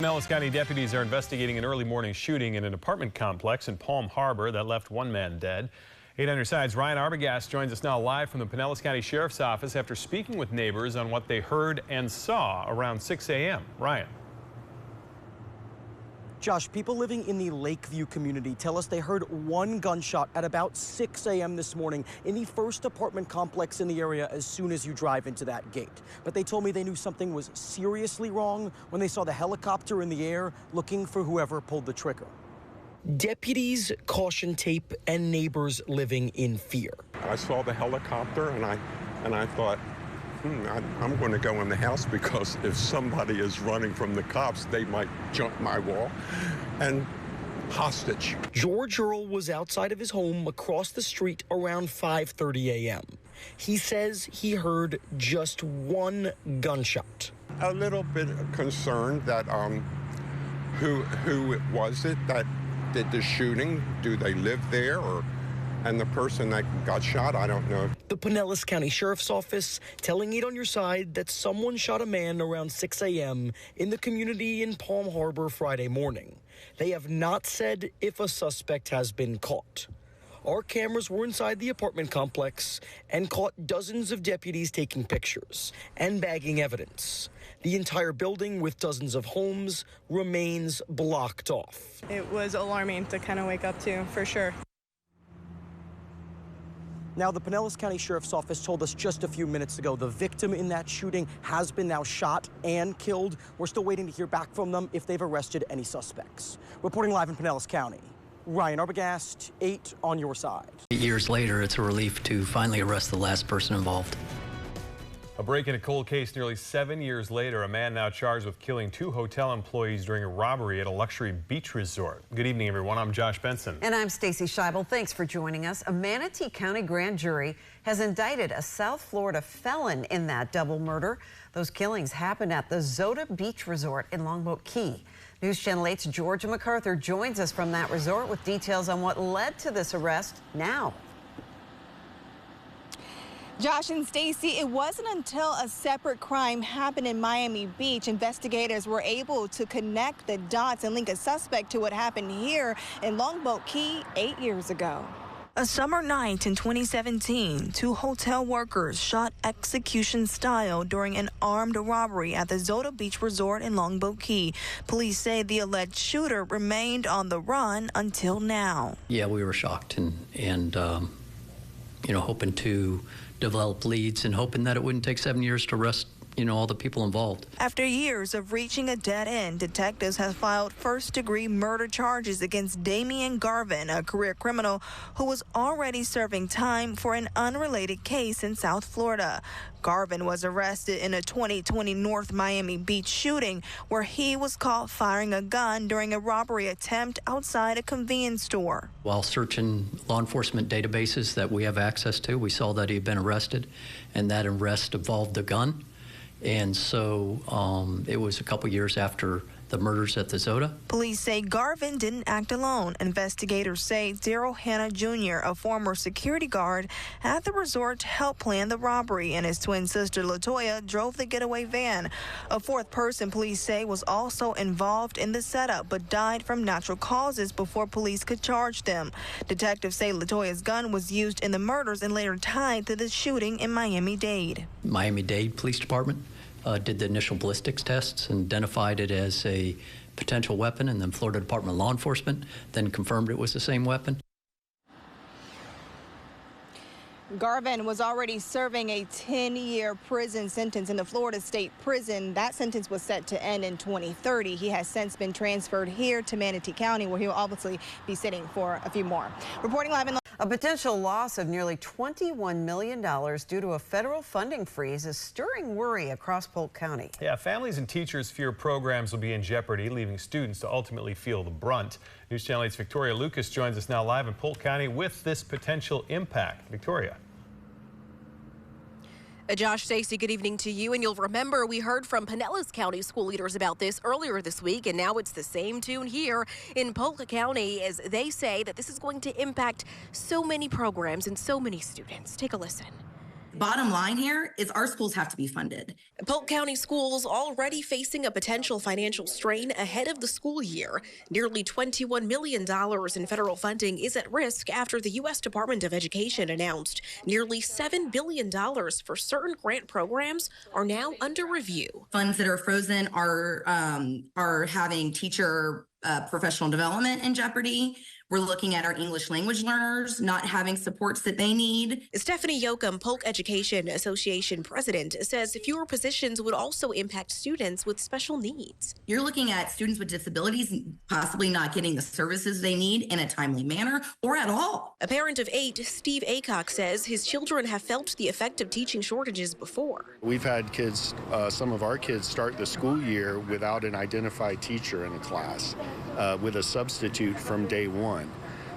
Pinellas County deputies are investigating an early morning shooting in an apartment complex in Palm Harbor that left one man dead. 8 on your side's Ryan Arbogast joins us now live from the Pinellas County Sheriff's Office after speaking with neighbors on what they heard and saw around 6 a.m. Ryan. Josh, people living in the Lakeview community tell us they heard one gunshot at about 6 a.m. this morning in the first apartment complex in the area as soon as you drive into that gate. But they told me they knew something was seriously wrong when they saw the helicopter in the air looking for whoever pulled the trigger. Deputies, caution tape, and neighbors living in fear. I saw the helicopter and I thought, I'm going to go in the house because if somebody is running from the cops, they might jump my wall and hostage. George Earl was outside of his home across the street around 5:30 a.m. He says he heard just one gunshot. A little bit concerned that who was it that did the shooting? Do they live there? And the person that got shot, I don't know. The Pinellas County Sheriff's Office telling 8 on your side that someone shot a man around 6 a.m. in the community in Palm Harbor Friday morning. They have not said if a suspect has been caught. Our cameras were inside the apartment complex and caught dozens of deputies taking pictures and bagging evidence. The entire building with dozens of homes remains blocked off. It was alarming to kind of wake up to, for sure. Now, the Pinellas County Sheriff's Office told us just a few minutes ago the victim in that shooting has been now shot and killed. We're still waiting to hear back from them if they've arrested any suspects. Reporting live in Pinellas County, Ryan Arbogast, 8 on your side. Years later, it's a relief to finally arrest the last person involved. A break in a cold case nearly 7 years later. A man now charged with killing 2 hotel employees during a robbery at a luxury beach resort. Good evening, everyone. I'm Josh Benson. And I'm Stacy Scheibel. Thanks for joining us. A Manatee County grand jury has indicted a South Florida felon in that double murder. Those killings happened at the Zota Beach Resort in Longboat Key. News Channel 8's Georgia MacArthur joins us from that resort with details on what led to this arrest now. Josh and Stacy, it wasn't until a separate crime happened in Miami Beach, investigators were able to connect the dots and link a suspect to what happened here in Longboat Key 8 years ago. A summer night in 2017, 2 hotel workers shot execution style during an armed robbery at the Zota Beach Resort in Longboat Key. Police say the alleged shooter remained on the run until now. Yeah, we were shocked and hoping to develop leads and hoping that it wouldn't take 7 years to arrest all the people involved. After years of reaching a dead end, detectives have filed first-degree murder charges against Damian Garvin, a career criminal who was already serving time for an unrelated case in South Florida. Garvin was arrested in a 2020 North Miami Beach shooting where he was caught firing a gun during a robbery attempt outside a convenience store. While searching law enforcement databases that we have access to, we saw that he had been arrested, and that arrest involved a gun. And so it was a couple years after the murders at the Zota. Police say Garvin didn't act alone. Investigators say Daryl Hanna Jr., a former security guard at the resort, helped plan the robbery, and his twin sister Latoya drove the getaway van. A 4th person, police say, was also involved in the setup but died from natural causes before police could charge them. Detectives say Latoya's gun was used in the murders and later tied to the shooting in Miami-Dade. Miami-Dade Police Department did the initial ballistics tests and identified it as a potential weapon, and then Florida Department of Law Enforcement then confirmed it was the same weapon. Garvin was already serving a 10-year prison sentence in the Florida State Prison. That sentence was set to end in 2030. He has since been transferred here to Manatee County, where he'll obviously be sitting for a few more. Reporting live in A potential loss of nearly $21 million due to a federal funding freeze is stirring worry across Polk County. Yeah, families and teachers fear programs will be in jeopardy, leaving students to ultimately feel the brunt. News Channel 8's Victoria Lucas joins us now live in Polk County with this potential impact. Victoria. Josh, Stacy, good evening to you. And you'll remember we heard from Pinellas County school leaders about this earlier this week, and now it's the same tune here in Polk County as they say that this is going to impact so many programs and so many students. Take a listen. Bottom line here is our schools have to be funded. Polk County schools already facing a potential financial strain ahead of the school year. Nearly $21 million in federal funding is at risk after the U.S. Department of Education announced nearly $7 billion for certain grant programs are now under review. Funds that are frozen are having teacher professional development in jeopardy. We're looking at our English language learners not having supports that they need. Stephanie Yoakum, Polk Education Association president, says fewer positions would also impact students with special needs. You're looking at students with disabilities possibly not getting the services they need in a timely manner or at all. A parent of 8, Steve Acock, says his children have felt the effect of teaching shortages before. We've had kids, some of our kids start the school year without an identified teacher in a class, with a substitute from day one.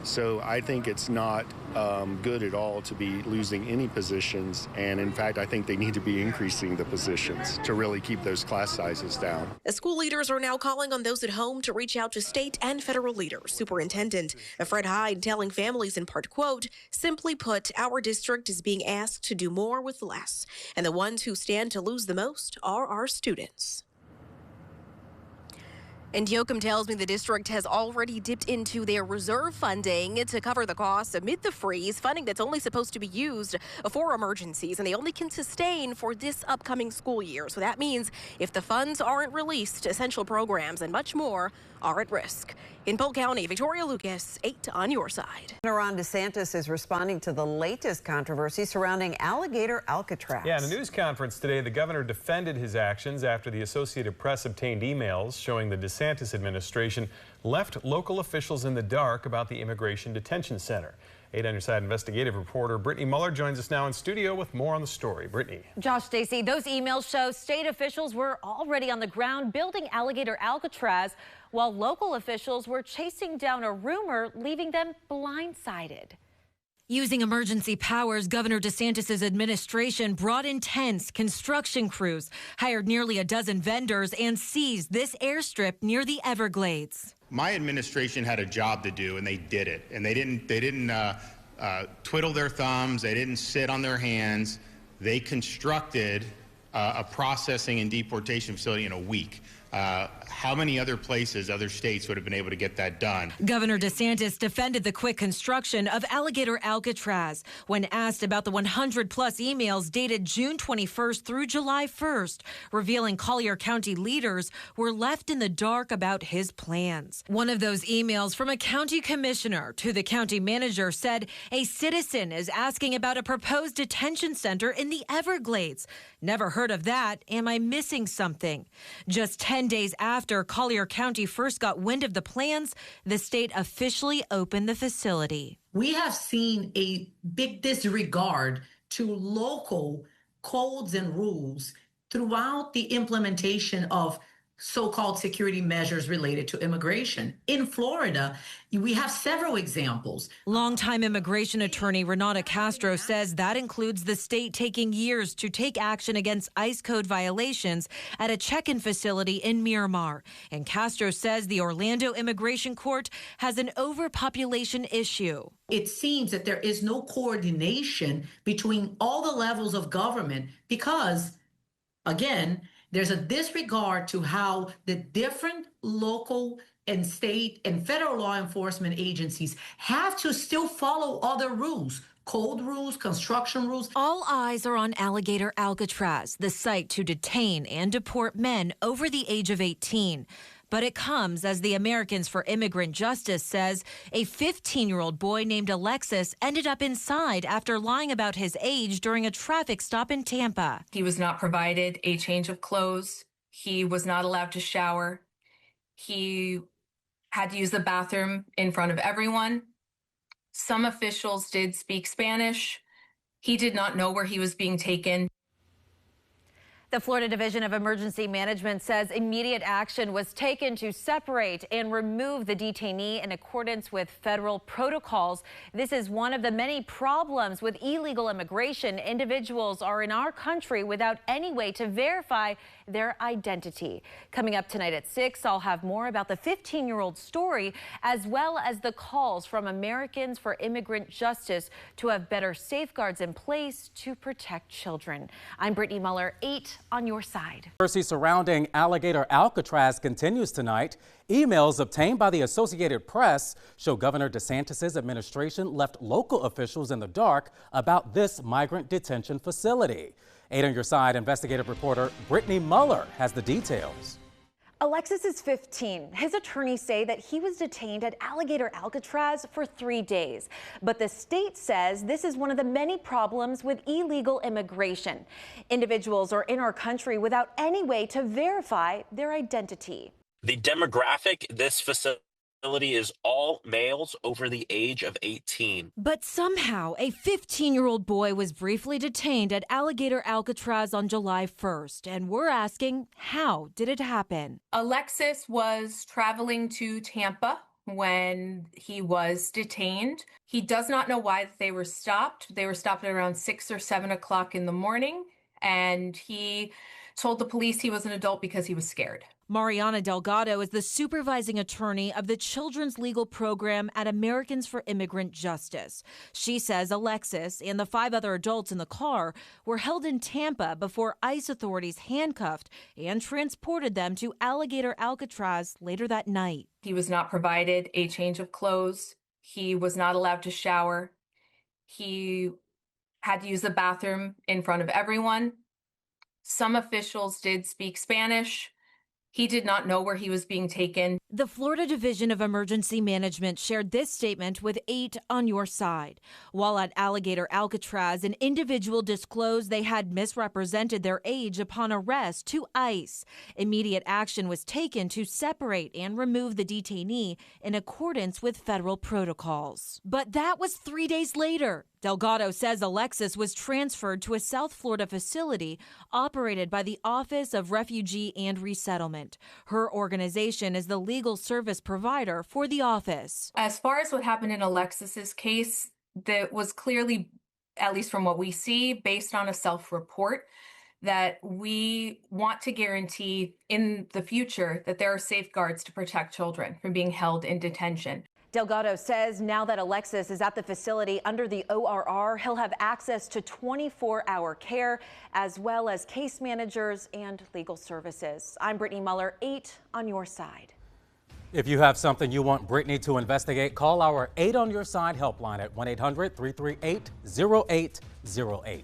So I think it's not good at all to be losing any positions. And in fact, I think they need to be increasing the positions to really keep those class sizes down. School leaders are now calling on those at home to reach out to state and federal leaders. Superintendent Fred Hyde telling families in part, quote, simply put, our district is being asked to do more with less. And the ones who stand to lose the most are our students. And Yoakum tells me the district has already dipped into their reserve funding to cover the costs amid the freeze, funding that's only supposed to be used for emergencies, and they only can sustain for this upcoming school year. So that means if the funds aren't released, essential programs and much more are at risk. In Polk County, Victoria Lucas, 8 on your side. Ron DeSantis is responding to the latest controversy surrounding alligator Alcatraz. Yeah, in a news conference today, the governor defended his actions after the Associated Press obtained emails showing the DeSantis administration left local officials in the dark about the immigration detention center. 8 on your side investigative reporter Brittany Muller joins us now in studio with more on the story. Brittany. Josh, Stacey, those emails show state officials were already on the ground building alligator Alcatraz, while local officials were chasing down a rumor, leaving them blindsided. Using emergency powers, Governor DeSantis' administration brought in tents, construction crews, hired nearly a dozen vendors, and seized this airstrip near the Everglades. My administration had a job to do, and they did it. And they didn't twiddle their thumbs. They didn't sit on their hands. They constructed a processing and deportation facility in a week. How many other places, other states would have been able to get that done? Governor DeSantis defended the quick construction of alligator Alcatraz when asked about the 100-plus emails dated June 21st through July 1st, revealing Collier County leaders were left in the dark about his plans. One of those emails from a county commissioner to the county manager said a citizen is asking about a proposed detention center in the Everglades. Never heard of that. Am I missing something? Just 10 days after Collier County first got wind of the plans, the state officially opened the facility. We have seen a big disregard to local codes and rules throughout the implementation of so-called security measures related to immigration. In Florida, we have several examples. Longtime immigration attorney Renata Castro says that includes the state taking years to take action against ICE code violations at a check-in facility in Miramar. And Castro says the Orlando Immigration Court has an overpopulation issue. It seems that there is no coordination between all the levels of government because, again, there's a disregard to how the different local and state and federal law enforcement agencies have to still follow other rules, code rules, construction rules. All eyes are on alligator Alcatraz, the site to detain and deport men over the age of 18. But it comes as the Americans for Immigrant Justice says a 15-year-old boy named Alexis ended up inside after lying about his age during a traffic stop in Tampa. He was not provided a change of clothes. He was not allowed to shower. He had to use the bathroom in front of everyone. Some officials did speak Spanish. He did not know where he was being taken. The Florida Division of Emergency Management says immediate action was taken to separate and remove the detainee in accordance with federal protocols. This is one of the many problems with illegal immigration. Individuals are in our country without any way to verify their identity. Coming up tonight at 6, I'll have more about the 15-year-old story, as well as the calls from Americans for Immigrant Justice to have better safeguards in place to protect children. I'm Brittany Muller, 8 on your side. Controversy surrounding alligator Alcatraz continues tonight. Emails obtained by the Associated Press show Governor DeSantis' administration left local officials in the dark about this migrant detention facility. 8 on your side, investigative reporter Brittany Muller has the details. Alexis is 15. His attorneys say that he was detained at Alligator Alcatraz for 3 days. But the state says this is one of the many problems with illegal immigration. Individuals are in our country without any way to verify their identity. The demographic, this facility is all males over the age of 18. But somehow a 15-year-old boy was briefly detained at Alligator Alcatraz on July 1st. And we're asking, how did it happen? Alexis was traveling to Tampa when he was detained. He does not know why they were stopped. They were stopped at around 6 or 7 o'clock in the morning. And he told the police he was an adult because he was scared. Mariana Delgado is the supervising attorney of the Children's Legal Program at Americans for Immigrant Justice. She says Alexis and the 5 other adults in the car were held in Tampa before ICE authorities handcuffed and transported them to Alligator Alcatraz later that night. He was not provided a change of clothes. He was not allowed to shower. He had to use the bathroom in front of everyone. Some officials did speak Spanish. He did not know where he was being taken. The Florida Division of Emergency Management shared this statement with 8 on your side. While at Alligator Alcatraz, an individual disclosed they had misrepresented their age upon arrest to ICE. Immediate action was taken to separate and remove the detainee in accordance with federal protocols. But that was 3 days later. Delgado says Alexis was transferred to a South Florida facility operated by the Office of Refugee and Resettlement. Her organization is the legal service provider for the office. As far as what happened in Alexis's case, that was clearly, at least from what we see, based on a self-report, that we want to guarantee in the future that there are safeguards to protect children from being held in detention. Delgado says now that Alexis is at the facility under the ORR, he'll have access to 24-hour care, as well as case managers and legal services. I'm Brittany Muller, 8 on your side. If you have something you want Brittany to investigate, call our 8 on your side helpline at 1-800-338-0808.